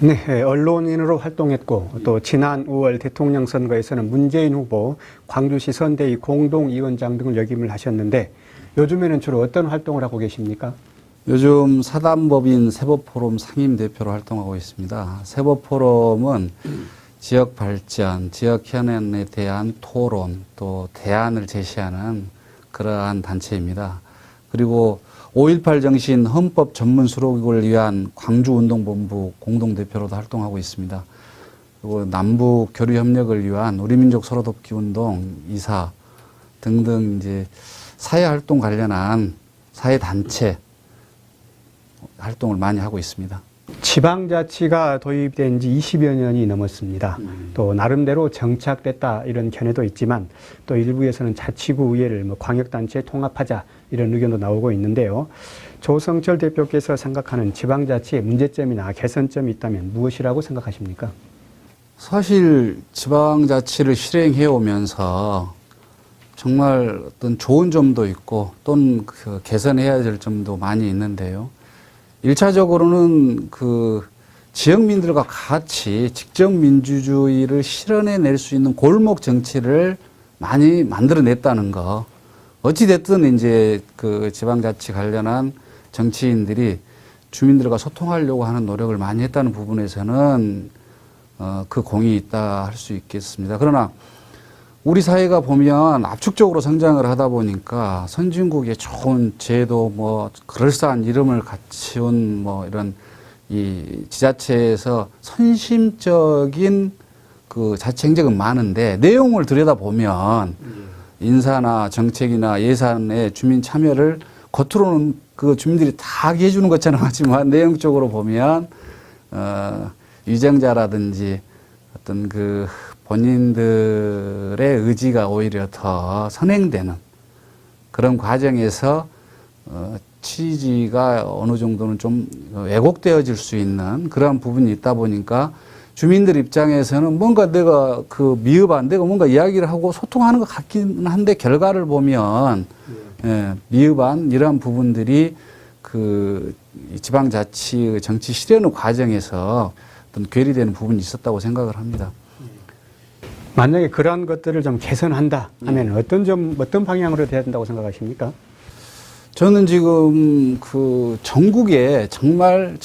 네, 언론인으로 활동했고 또 지난 5월 대통령 선거에서는 문재인 후보 광주시 선대위 공동위원장 등을 역임을 하셨는데 요즘에는 주로 어떤 활동을 하고 계십니까? 요즘 사단법인 세법포럼 상임대표로 활동하고 있습니다. 세법포럼은 지역 발전, 지역 현안에 대한 토론, 또 대안을 제시하는 그러한 단체입니다. 그리고 5.18 정신 헌법 전문 수록을 위한 광주운동본부 공동대표로도 활동하고 있습니다. 그리고 남북 교류 협력을 위한 우리민족 서로돕기 운동 이사 등등 이제 사회활동 관련한 사회단체 활동을 많이 하고 있습니다. 지방자치가 도입된 지 20여 년이 넘었습니다. 또 나름대로 정착됐다 이런 견해도 있지만 또 일부에서는 자치구 의회를 광역단체에 통합하자 이런 의견도 나오고 있는데요. 조성철 대표께서 생각하는 지방자치의 문제점이나 개선점이 있다면 무엇이라고 생각하십니까? 사실 지방자치를 실행해 오면서 정말 어떤 좋은 점도 있고 또는 그 개선해야 될 점도 많이 있는데요. 1차적으로는 그 지역민들과 같이 직접 민주주의를 실현해낼 수 있는 골목 정치를 많이 만들어냈다는 거. 어찌됐든 이제 그 지방자치 관련한 정치인들이 주민들과 소통하려고 하는 노력을 많이 했다는 부분에서는 그 공이 있다 할 수 있겠습니다. 그러나 우리 사회가 보면 압축적으로 성장을 하다 보니까 선진국의 좋은 제도 뭐 그럴싸한 이름을 갖춘 뭐 이런 이 지자체에서 선심적인 그 자치 행정은 많은데 내용을 들여다보면 인사나 정책이나 예산에 주민 참여를 겉으로는 그 주민들이 다 하게 해주는 것처럼 하지만 내용적으로 보면 위정자라든지 어떤 그 본인들의 의지가 오히려 더 선행되는 그런 과정에서 취지가 어느 정도는 좀 왜곡되어질 수 있는 그러한 부분이 있다 보니까 주민들 입장에서는 뭔가 내가 그 미흡한 내가 뭔가 이야기를 하고 소통하는 것 같긴 한데 결과를 보면 미흡한 이러한 부분들이 그 지방자치의 정치 실현 과정에서 어떤 괴리되는 부분이 있었다고 생각을 합니다. 만약에 그러한 것들을 좀 개선한다 하면 어떤 방향으로 돼야 된다고 생각하십니까? 저는 지금 그 전국에 정말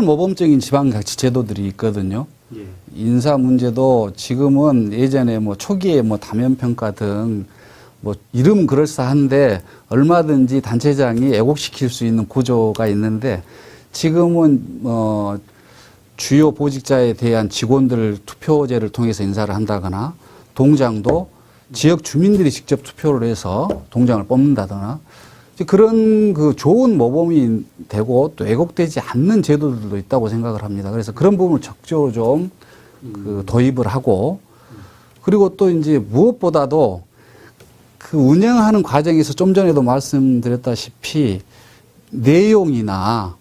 모범적인 지방자치 제도들이 있거든요. 예. 인사 문제도 지금은 예전에 뭐 초기에 뭐 다면평가 등 뭐 이름은 그럴싸한데 얼마든지 단체장이 애곡시킬 수 있는 구조가 있는데 지금은 주요 보직자에 대한 직원들 투표제를 통해서 인사를 한다거나 동장도 지역 주민들이 직접 투표를 해서 동장을 뽑는다거나 그런 그 좋은 모범이 되고 또 왜곡되지 않는 제도들도 있다고 생각을 합니다. 그래서 그런 부분을 적극적으로 좀 그 도입을 하고 그리고 또 이제 무엇보다도 그 운영하는 과정에서 좀 전에도 말씀드렸다시피 내용이나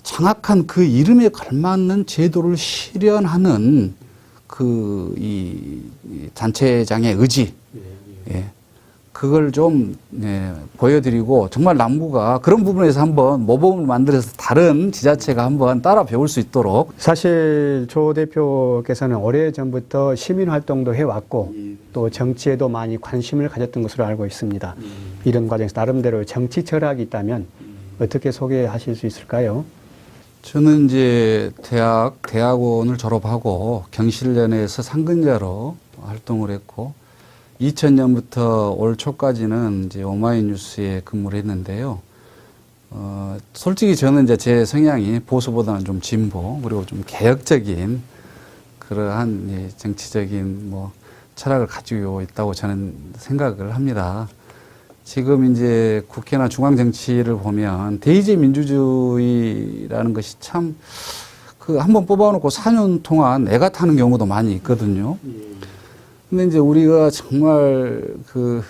정확한 그 이름에 걸맞는 제도를 실현하는 그 이 단체장의 의지, 예. 그걸 좀 보여드리고 정말 남구가 그런 부분에서 한번 모범을 만들어서 다른 지자체가 한번 따라 배울 수 있도록. 사실 조 대표께서는 오래전부터 시민활동도 해왔고 또 정치에도 많이 관심을 가졌던 것으로 알고 있습니다. 이런 과정에서 나름대로 정치 철학이 있다면 어떻게 소개하실 수 있을까요? 저는 이제 대학원을 졸업하고 경실련에서 상근자로 활동을 했고 2000년부터 올 초까지는 이제 오마이뉴스에 근무를 했는데요. 솔직히 저는 이제 제 성향이 보수보다는 좀 진보 그리고 좀 개혁적인 그러한 정치적인 뭐 철학을 가지고 있다고 저는 생각을 합니다. 지금 이제 국회나 중앙 정치를 보면 대의제 민주주의라는 것이 참 그 한번 뽑아놓고 4년 동안 애가 타는 경우도 많이 있거든요. 근데 이제 우리가 정말 그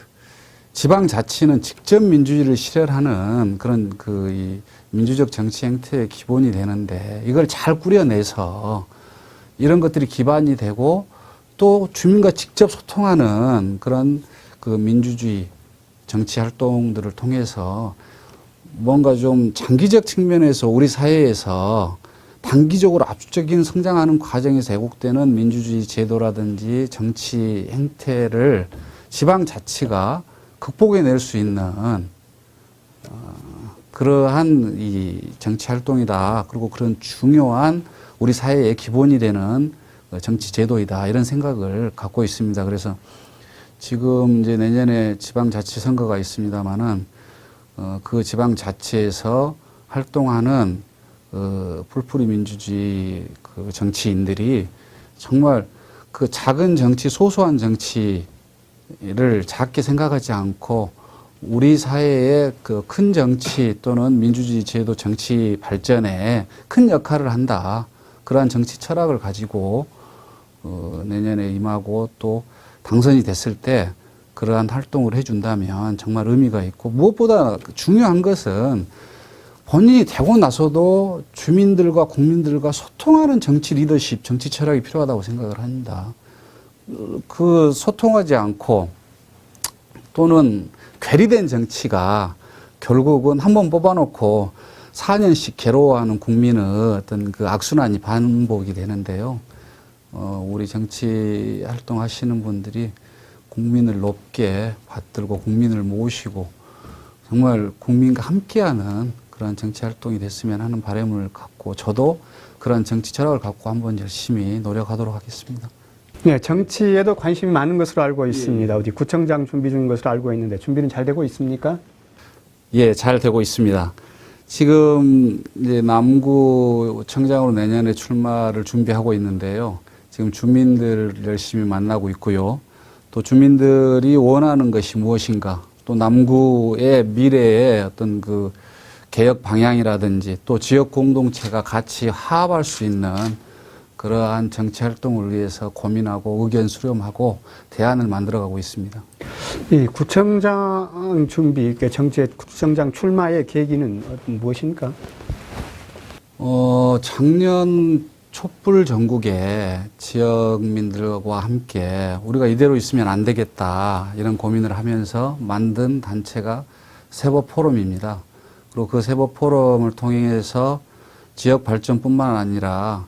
지방자치는 직접 민주주의를 실현하는 그런 그 이 민주적 정치 행태의 기본이 되는데 이걸 잘 꾸려내서 이런 것들이 기반이 되고 또 주민과 직접 소통하는 그런 그 민주주의 정치 활동들을 통해서 뭔가 좀 장기적 측면에서 우리 사회에서 단기적으로 압축적인 성장하는 과정에서 왜곡되는 민주주의 제도라든지 정치 행태를 지방자치가 극복해낼 수 있는 그러한 이 정치 활동이다. 그리고 그런 중요한 우리 사회의 기본이 되는 정치 제도이다. 이런 생각을 갖고 있습니다. 그래서 지금 이제 내년에 지방자치 선거가 있습니다만은 그 지방자치에서 활동하는 풀뿌리 민주주의 그 정치인들이 정말 그 작은 정치, 소소한 정치를 작게 생각하지 않고 우리 사회의 그 큰 정치 또는 민주주의 제도 정치 발전에 큰 역할을 한다. 그러한 정치 철학을 가지고 내년에 임하고 또 당선이 됐을 때 그러한 활동을 해준다면 정말 의미가 있고, 무엇보다 중요한 것은 본인이 되고 나서도 주민들과 국민들과 소통하는 정치 리더십, 정치 철학이 필요하다고 생각을 합니다. 그 소통하지 않고 또는 괴리된 정치가 결국은 한번 뽑아놓고 4년씩 괴로워하는 국민의 어떤 그 악순환이 반복이 되는데요. 우리 정치 활동하시는 분들이 국민을 높게 받들고 국민을 모시고 정말 국민과 함께하는 그런 정치 활동이 됐으면 하는 바람을 갖고, 저도 그런 정치 철학을 갖고 한번 열심히 노력하도록 하겠습니다. 네, 정치에도 관심이 많은 것으로 알고 있습니다. 어디 구청장 준비 중인 것으로 알고 있는데 준비는 잘 되고 있습니까? 예, 잘 되고 있습니다. 지금 이제 남구청장으로 내년에 출마를 준비하고 있는데요. 지금 주민들을 열심히 만나고 있고요. 또 주민들이 원하는 것이 무엇인가, 또 남구의 미래의 어떤 그 개혁 방향이라든지 또 지역 공동체가 같이 화합할 수 있는 그러한 정치 활동을 위해서 고민하고 의견 수렴하고 대안을 만들어가고 있습니다. 이 구청장 준비, 정치의 구청장 출마의 계기는 무엇입니까? 작년 촛불 전국에 지역민들과 함께 우리가 이대로 있으면 안 되겠다 이런 고민을 하면서 만든 단체가 세법포럼입니다. 그리고 그 세법포럼을 통해서 지역 발전뿐만 아니라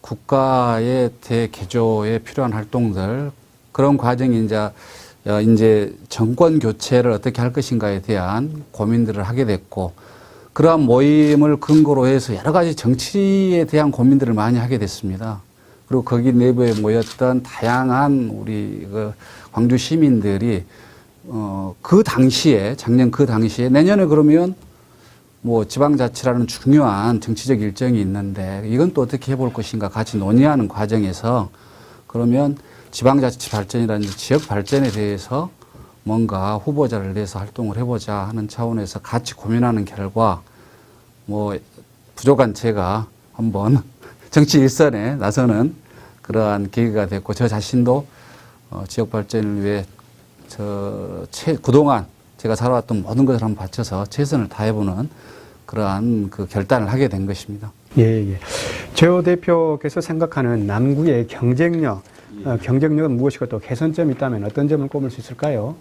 국가의 대개조에 필요한 활동들, 그런 과정이 이제 정권 교체를 어떻게 할 것인가에 대한 고민들을 하게 됐고, 그러한 모임을 근거로 해서 여러 가지 정치에 대한 고민들을 많이 하게 됐습니다. 그리고 거기 내부에 모였던 다양한 우리 그 광주 시민들이 그 당시에, 작년 그 당시에 내년에 그러면 뭐 지방자치라는 중요한 정치적 일정이 있는데 이건 또 어떻게 해볼 것인가 같이 논의하는 과정에서 그러면 지방자치 발전이라든지 지역 발전에 대해서 뭔가 후보자를 내서 활동을 해보자 하는 차원에서 같이 고민하는 결과 뭐 부족한 제가 한번 정치 일선에 나서는 그러한 계기가 됐고, 저 자신도 지역 발전을 위해 그동안 제가 살아왔던 모든 것을 한번 바쳐서 최선을 다해보는 그러한 그 결단을 하게 된 것입니다. 예. 조 대표께서 생각하는 남구의 경쟁력, 경쟁력은 무엇이고 또 개선점이 있다면 어떤 점을 꼽을 수 있을까요?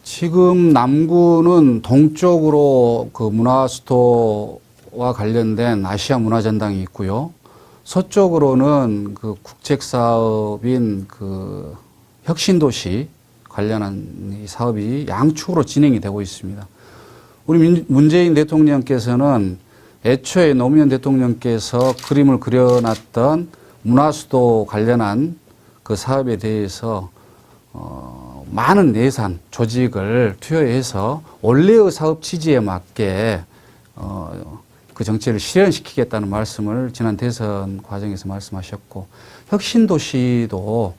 지금 남구는 동쪽으로 그 문화수도와 관련된 아시아 문화전당이 있고요. 서쪽으로는 그 국책사업인 그 혁신도시 관련한 이 사업이 양축으로 진행이 되고 있습니다. 우리 문재인 대통령께서는 애초에 노무현 대통령께서 그림을 그려놨던 문화수도 관련한 그 사업에 대해서 많은 예산, 조직을 투여해서 원래의 사업 취지에 맞게 그 정책을 실현시키겠다는 말씀을 지난 대선 과정에서 말씀하셨고, 혁신도시도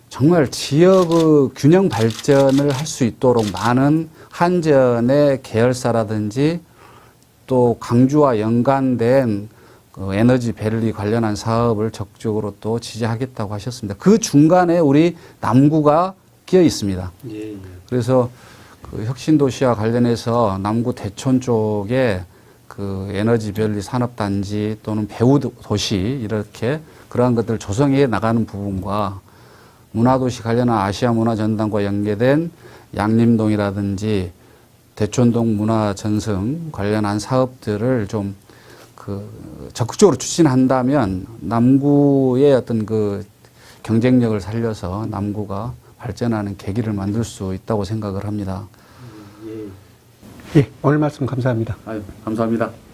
정말 지역의 균형 발전을 할 수 있도록 많은 한전의 계열사라든지 또 광주와 연관된 그 에너지 밸리 관련한 사업을 적극적으로 또 지지하겠다고 하셨습니다. 그 중간에 우리 남구가 끼어 있습니다. 그래서 그 혁신도시와 관련해서 남구 대촌 쪽에 그 에너지 밸리 산업단지 또는 배후도시 이렇게 그러한 것들을 조성해 나가는 부분과 문화도시 관련한 아시아 문화전당과 연계된 양림동이라든지 대촌동 문화전승 관련한 사업들을 좀 그 적극적으로 추진한다면 남구의 어떤 그 경쟁력을 살려서 남구가 발전하는 계기를 만들 수 있다고 생각을 합니다. 예, 오늘 말씀 감사합니다. 감사합니다.